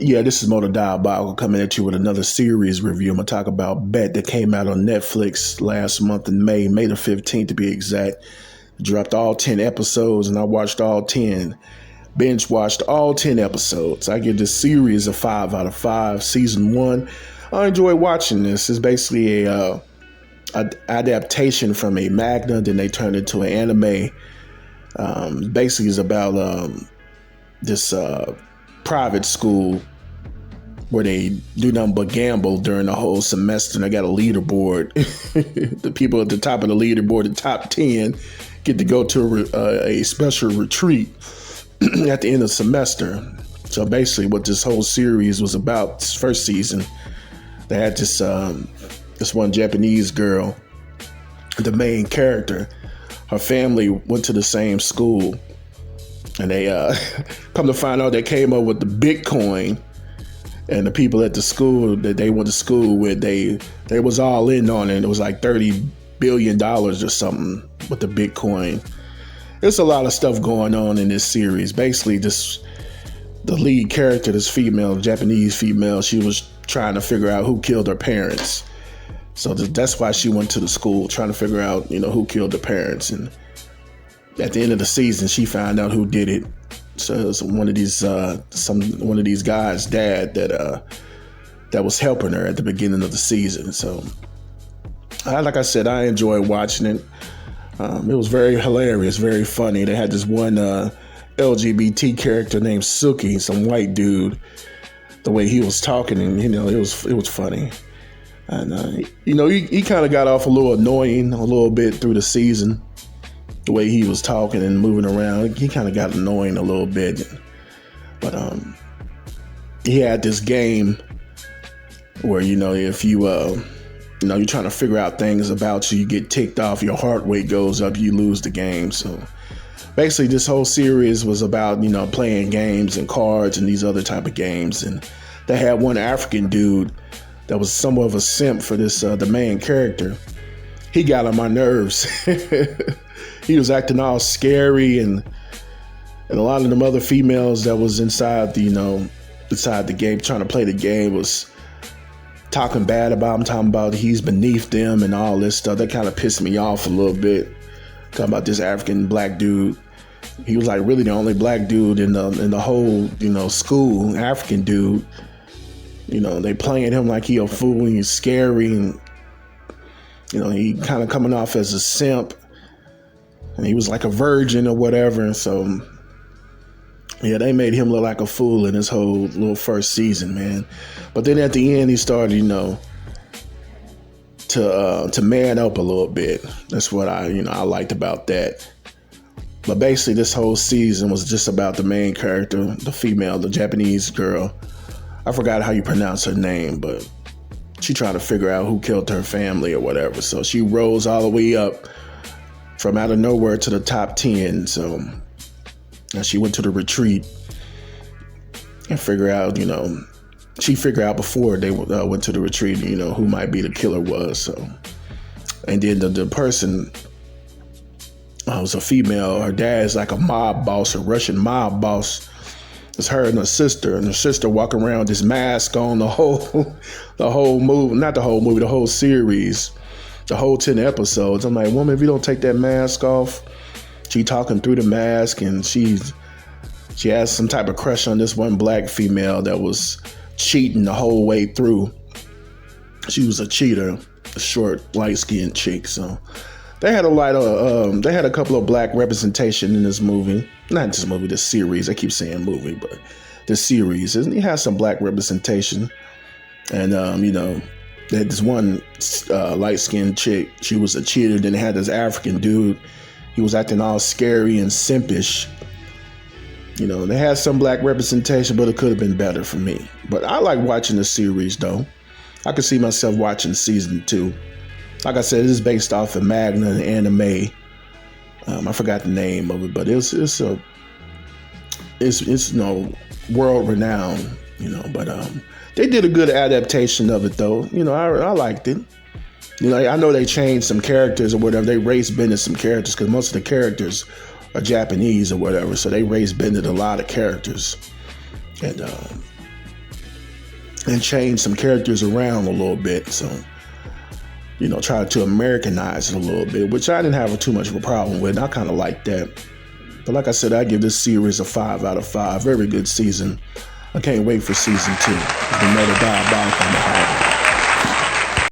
Yeah, this is Motor Diabolical coming at you with another series review. I'm going to talk about Bet that came out on Netflix last month in May the 15th to be exact. Dropped all 10 episodes and I watched all 10. Binge watched all 10 episodes. I give this series a 5 out of 5. Season 1, I enjoy watching this. It's basically a adaptation from a manga, then they turned it into an anime. Basically, it's about this private school where they do nothing but gamble during the whole semester, and they got a leaderboard. The people at the top of the leaderboard, the top 10, get to go to a special retreat at the end of the semester. So basically, what this whole series was about, this first season, they had this one Japanese girl, the main character. Her family went to the same school, and they come to find out they came up with the Bitcoin. And the people at the school that they went to school with, they was all in on it. It was like $30 billion or something with the Bitcoin. There's a lot of stuff going on in this series. Basically, the lead character, this female, Japanese female, she was trying to figure out who killed her parents. So that's why she went to the school, trying to figure out, who killed her parents. And at the end of the season, she found out who did it. So it was one of these guys' dad that was helping her at the beginning of the season. So, like I said, I enjoyed watching it. It was very hilarious, very funny. They had this one LGBT character named Suki, some white dude. The way he was talking, and it was funny. And he kind of got off a little annoying a little bit through the season. The way he was talking and moving around, he kind of got annoying a little bit. But he had this game where if you you're trying to figure out things about you get ticked off, your heart rate goes up, you lose the game. So basically, this whole series was about playing games and cards and these other type of games. And they had one African dude that was somewhat of a simp for this the main character. He got on my nerves. He was acting all scary, and a lot of them other females that was inside the game, trying to play the game, was talking bad about him, talking about he's beneath them and all this stuff. That kind of pissed me off a little bit. Talking about this African black dude. He was like really the only black dude in the whole school, African dude. They playing him like he a fool and he's scary, and he kind of coming off as a simp. And he was like a virgin or whatever. And so, yeah, they made him look like a fool in his whole little first season, man. But then at the end, he started, to man up a little bit. That's what I liked about that. But basically, this whole season was just about the main character, the female, the Japanese girl. I forgot how you pronounce her name, but she tried to figure out who killed her family or whatever. So she rose all the way up from out of nowhere to the top 10. So and she went to the retreat and she figured out before they went to the retreat, who might be the killer was. So, and then the person was a female. Her dad's like a mob boss, a Russian mob boss. It's her and her sister walk around with this mask on the whole movie, not the whole movie, the whole series. The whole 10 episodes. I'm like, woman, if you don't take that mask off, she talking through the mask, and she has some type of crush on this one black female that was cheating the whole way through. She was a cheater, a short, light-skinned chick. So they had they had a couple of black representation in this movie. Not this movie, this series. I keep saying movie, but this series. And it has some black representation. And, they had this one light-skinned chick. She was a cheater. Then they had this African dude. He was acting all scary and simpish. They had some black representation, but it could have been better for me. But I like watching the series, though. I could see myself watching season 2. Like I said, it is based off of manga and anime. I forgot the name of it, but it's world renowned. But they did a good adaptation of it, though. I liked it. I know they changed some characters or whatever. They race bended some characters because most of the characters are Japanese or whatever. So they race bended a lot of characters and changed some characters around a little bit. So, try to Americanize it a little bit, which I didn't have too much of a problem with. I kind of like that. But like I said, I give this series a 5 out of 5. Very good season. I can't wait for season 2. It's another diabolical on the holiday.